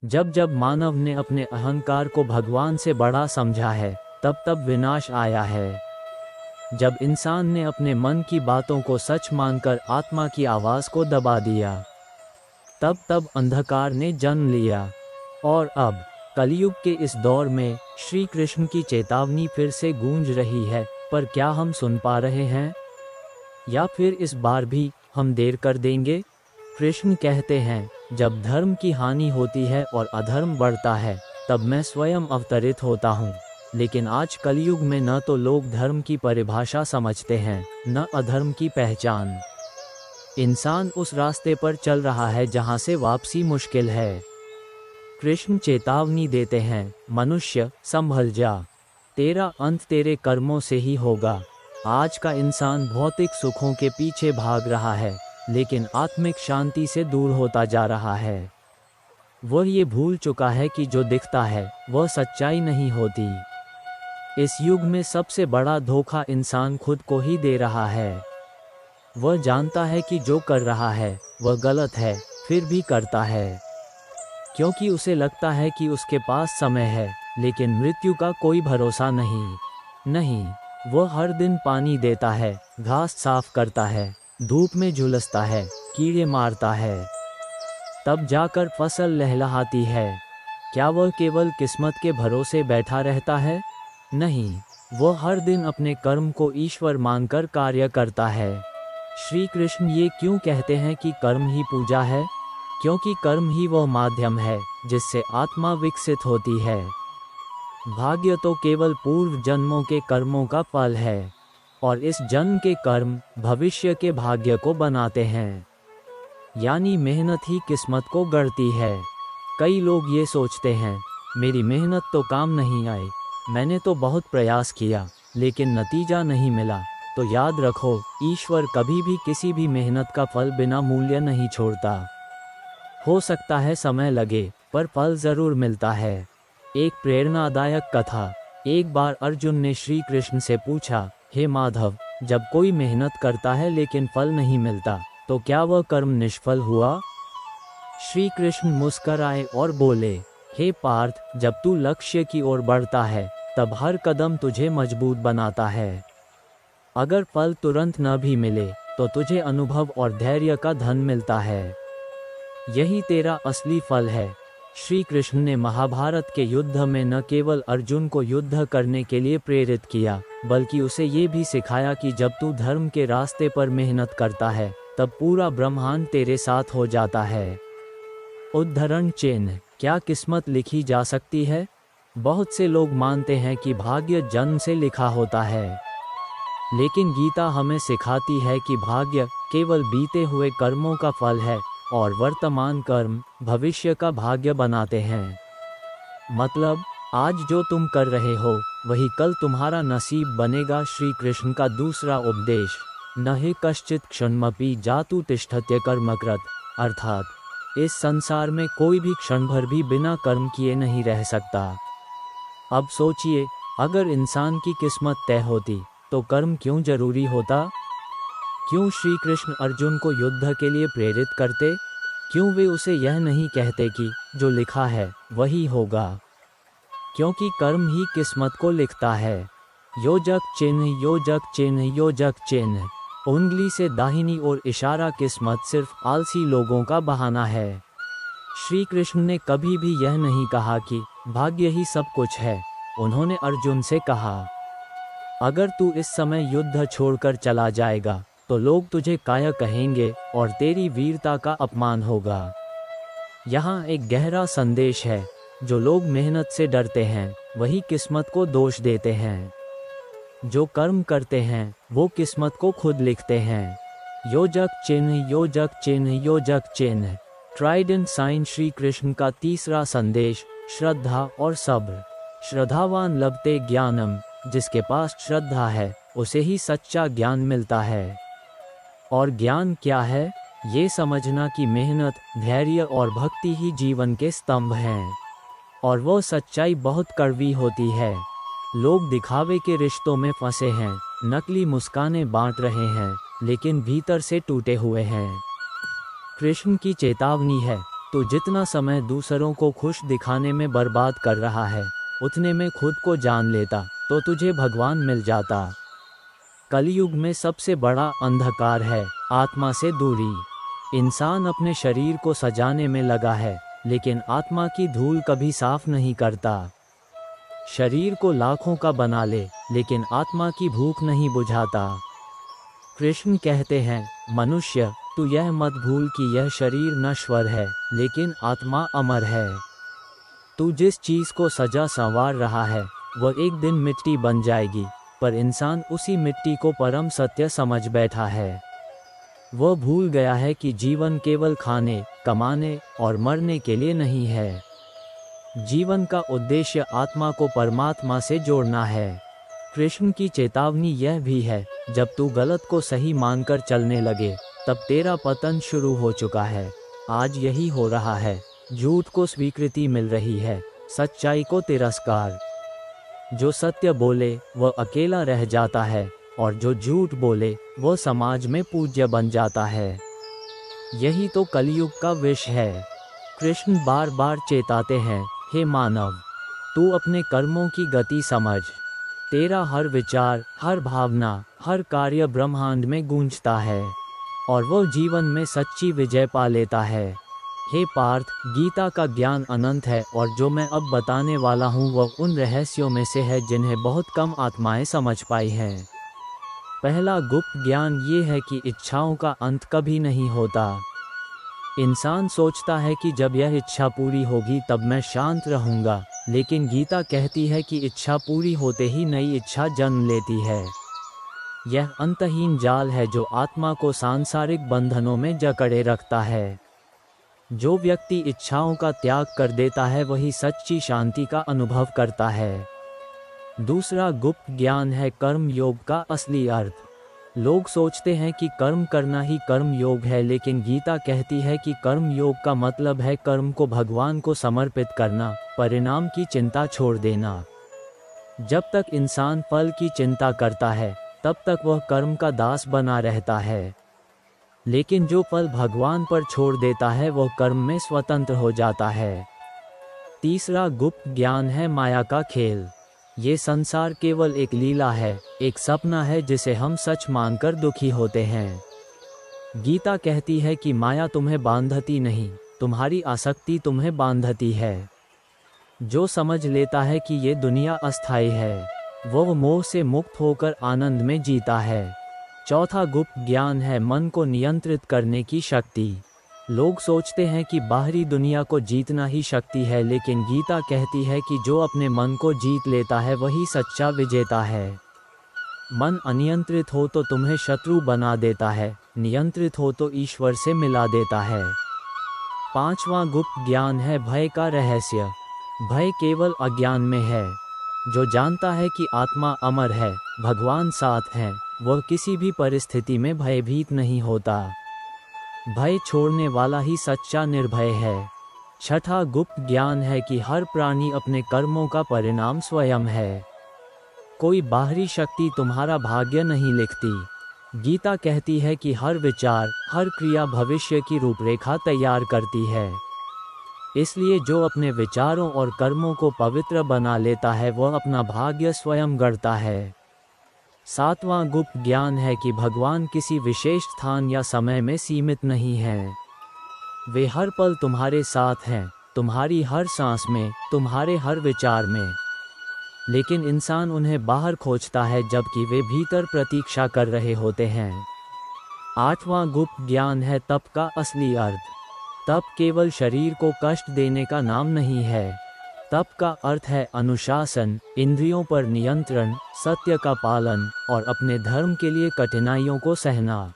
जब जब मानव ने अपने अहंकार को भगवान से बड़ा समझा है, तब तब विनाश आया है। जब इंसान ने अपने मन की बातों को सच मानकर आत्मा की आवाज़ को दबा दिया, तब तब अंधकार ने जन्म लिया। और अब कलयुग के इस दौर में श्री कृष्ण की चेतावनी फिर से गूंज रही है, पर क्या हम सुन पा रहे हैं? या फिर इस बार भी हम देर कर देंगे? कृष्ण कहते हैं, जब धर्म की हानि होती है और अधर्म बढ़ता है, तब मैं स्वयं अवतरित होता हूँ। लेकिन आज कलयुग में न तो लोग धर्म की परिभाषा समझते हैं, न अधर्म की पहचान। इंसान उस रास्ते पर चल रहा है जहाँ से वापसी मुश्किल है। कृष्ण चेतावनी देते हैं, मनुष्य संभल जा, तेरा अंत तेरे कर्मों से ही होगा। आज का इंसान भौतिक सुखों के पीछे भाग रहा है, लेकिन आत्मिक शांति से दूर होता जा रहा है। वह ये भूल चुका है कि जो दिखता है वह सच्चाई नहीं होती। इस युग में सबसे बड़ा धोखा इंसान खुद को ही दे रहा है। वह जानता है कि जो कर रहा है वह गलत है, फिर भी करता है, क्योंकि उसे लगता है कि उसके पास समय है। लेकिन मृत्यु का कोई भरोसा नहीं। वह हर दिन पानी देता है, घास साफ करता है, धूप में झुलसता है, कीड़े मारता है, तब जाकर फसल लहलहाती है। क्या वह केवल किस्मत के भरोसे बैठा रहता है? नहीं, वह हर दिन अपने कर्म को ईश्वर मानकर कार्य करता है। श्री कृष्ण ये क्यों कहते हैं कि कर्म ही पूजा है? क्योंकि कर्म ही वह माध्यम है जिससे आत्मा विकसित होती है। भाग्य तो केवल पूर्व जन्मों के कर्मों का फल है, और इस जन्म के कर्म भविष्य के भाग्य को बनाते हैं। यानी मेहनत ही किस्मत को गढ़ती है। कई लोग ये सोचते हैं, मेरी मेहनत तो काम नहीं आई, मैंने तो बहुत प्रयास किया लेकिन नतीजा नहीं मिला। तो याद रखो, ईश्वर कभी भी किसी भी मेहनत का फल बिना मूल्य नहीं छोड़ता। हो सकता है समय लगे, पर फल जरूर मिलता है। एक प्रेरणादायक कथा। एक बार अर्जुन ने श्री कृष्ण से पूछा, हे माधव, जब कोई मेहनत करता है लेकिन फल नहीं मिलता, तो क्या वह कर्म निष्फल हुआ? श्री कृष्ण मुस्कराए और बोले, हे पार्थ, जब तू लक्ष्य की ओर बढ़ता है, तब हर कदम तुझे मजबूत बनाता है। अगर फल तुरंत न भी मिले, तो तुझे अनुभव और धैर्य का धन मिलता है। यही तेरा असली फल है। श्री कृष्ण ने महाभारत के युद्ध में न केवल अर्जुन को युद्ध करने के लिए प्रेरित किया, बल्कि उसे ये भी सिखाया कि जब तू धर्म के रास्ते पर मेहनत करता है, तब पूरा ब्रह्मांड तेरे साथ हो जाता है। उद्धरण चिन्ह। क्या किस्मत लिखी जा सकती है? बहुत से लोग मानते हैं कि भाग्य जन्म से लिखा होता है, लेकिन गीता हमें सिखाती है कि भाग्य केवल बीते हुए कर्मों का फल है, और वर्तमान कर्म भविष्य का भाग्य बनाते हैं। मतलब, आज जो तुम कर रहे हो वही कल तुम्हारा नसीब बनेगा। श्री कृष्ण का दूसरा उपदेश, न हि कश्चित् क्षणमपि जातु तिष्ठत्य कर्मकृत, अर्थात इस संसार में कोई भी क्षण भर भी बिना कर्म किए नहीं रह सकता। अब सोचिए, अगर इंसान की किस्मत तय होती तो कर्म क्यों जरूरी होता? क्यों श्री कृष्ण अर्जुन को युद्ध के लिए प्रेरित करते? क्यों वे उसे यह नहीं कहते कि जो लिखा है वही होगा? क्योंकि कर्म ही किस्मत को लिखता है। योजक चिन्ह, योजक चिन्ह, योजक चिन्ह। उंगली से दाहिनी ओर इशारा किस्मत सिर्फ आलसी लोगों का बहाना है। श्री कृष्ण ने कभी भी यह नहीं कहा कि भाग्य ही सब कुछ है। उन्होंने अर्जुन से कहा, अगर तू इस समय युद्ध छोड़कर चला जाएगा तो लोग तुझे कायर कहेंगे और तेरी वीरता का अपमान होगा। यहाँ एक गहरा संदेश है। जो लोग मेहनत से डरते हैं वही किस्मत को दोष देते हैं। जो कर्म करते हैं वो किस्मत को खुद लिखते हैं। योजक चिन्ह, योजक चिन्ह, योजक चिन्ह। Trident sign. श्री कृष्ण का तीसरा संदेश, श्रद्धा और सब्र। श्रद्धावान लभते ज्ञानम। जिसके पास श्रद्धा है उसे ही सच्चा ज्ञान मिलता है। और ज्ञान क्या है? ये समझना कि मेहनत, धैर्य और भक्ति ही जीवन के स्तंभ हैं। और वो सच्चाई बहुत कड़वी होती है। लोग दिखावे के रिश्तों में फंसे हैं, नकली मुस्कानें बांट रहे हैं, लेकिन भीतर से टूटे हुए हैं। कृष्ण की चेतावनी है, तू जितना समय दूसरों को खुश दिखाने में बर्बाद कर रहा है, उतने में खुद को जान लेता तो तुझे भगवान मिल जाता। कलयुग में सबसे बड़ा अंधकार है आत्मा से दूरी। इंसान अपने शरीर को सजाने में लगा है, लेकिन आत्मा की धूल कभी साफ नहीं करता। शरीर को लाखों का बना ले, लेकिन आत्मा की भूख नहीं बुझाता। कृष्ण कहते हैं, मनुष्य तू यह मत भूल कि यह शरीर नश्वर है, लेकिन आत्मा अमर है। तू जिस चीज़ को सजा संवार रहा है वह एक दिन मिट्टी बन जाएगी, पर इंसान उसी मिट्टी को परम सत्य समझ बैठा है। वह भूल गया है कि जीवन केवल खाने, कमाने और मरने के लिए नहीं है। जीवन का उद्देश्य आत्मा को परमात्मा से जोड़ना है। कृष्ण की चेतावनी यह भी है, जब तू गलत को सही मानकर चलने लगे तब तेरा पतन शुरू हो चुका है। आज यही हो रहा है। झूठ को स्वीकृति मिल रही है, सच्चाई को तिरस्कार। जो सत्य बोले वह अकेला रह जाता है, और जो झूठ बोले वह समाज में पूज्य बन जाता है। यही तो कलयुग का विष है। कृष्ण बार बार चेताते हैं, हे मानव, तू अपने कर्मों की गति समझ। तेरा हर विचार, हर भावना, हर कार्य ब्रह्मांड में गूंजता है, और वो जीवन में सच्ची विजय पा लेता है। हे पार्थ, गीता का ज्ञान अनंत है, और जो मैं अब बताने वाला हूँ वह उन रहस्यों में से है जिन्हें बहुत कम आत्माएं समझ पाई हैं। पहला गुप्त ज्ञान ये है कि इच्छाओं का अंत कभी नहीं होता। इंसान सोचता है कि जब यह इच्छा पूरी होगी तब मैं शांत रहूँगा, लेकिन गीता कहती है कि इच्छा पूरी होते ही नई इच्छा जन्म लेती है। यह अंतहीन जाल है जो आत्मा को सांसारिक बंधनों में जकड़े रखता है। जो व्यक्ति इच्छाओं का त्याग कर देता है वही सच्ची शांति का अनुभव करता है। दूसरा गुप्त ज्ञान है कर्म योग का असली अर्थ। लोग सोचते हैं कि कर्म करना ही कर्म योग है, लेकिन गीता कहती है कि कर्म योग का मतलब है कर्म को भगवान को समर्पित करना, परिणाम की चिंता छोड़ देना। जब तक इंसान फल की चिंता करता है तब तक वह कर्म का दास बना रहता है, लेकिन जो फल भगवान पर छोड़ देता है वह कर्म में स्वतंत्र हो जाता है। तीसरा गुप्त ज्ञान है माया का खेल। ये संसार केवल एक लीला है, एक सपना है जिसे हम सच मानकर दुखी होते हैं। गीता कहती है कि माया तुम्हें बांधती नहीं, तुम्हारी आसक्ति तुम्हें बांधती है। जो समझ लेता है कि ये दुनिया अस्थायी है, वह मोह से मुक्त होकर आनंद में जीता है। चौथा गुप्त ज्ञान है मन को नियंत्रित करने की शक्ति। लोग सोचते हैं कि बाहरी दुनिया को जीतना ही शक्ति है, लेकिन गीता कहती है कि जो अपने मन को जीत लेता है वही सच्चा विजेता है। मन अनियंत्रित हो तो तुम्हें शत्रु बना देता है, नियंत्रित हो तो ईश्वर से मिला देता है। पांचवा गुप्त ज्ञान है भय का रहस्य। भय केवल अज्ञान में है। जो जानता है कि आत्मा अमर है, भगवान साथ हैं, वह किसी भी परिस्थिति में भयभीत नहीं होता। भय छोड़ने वाला ही सच्चा निर्भय है। छठा गुप्त ज्ञान है कि हर प्राणी अपने कर्मों का परिणाम स्वयं है। कोई बाहरी शक्ति तुम्हारा भाग्य नहीं लिखती। गीता कहती है कि हर विचार, हर क्रिया भविष्य की रूपरेखा तैयार करती है। इसलिए जो अपने विचारों और कर्मों को पवित्र बना लेता है वह अपना भाग्य स्वयं गढ़ता है। सातवां गुप्त ज्ञान है कि भगवान किसी विशेष स्थान या समय में सीमित नहीं हैं। वे हर पल तुम्हारे साथ हैं, तुम्हारी हर सांस में, तुम्हारे हर विचार में। लेकिन इंसान उन्हें बाहर खोजता है जबकि वे भीतर प्रतीक्षा कर रहे होते हैं। आठवां गुप्त ज्ञान है तप का असली अर्थ। तप केवल शरीर को कष्ट देने का नाम नहीं है। तप का अर्थ है अनुशासन, इंद्रियों पर नियंत्रण, सत्य का पालन और अपने धर्म के लिए कठिनाइयों को सहना।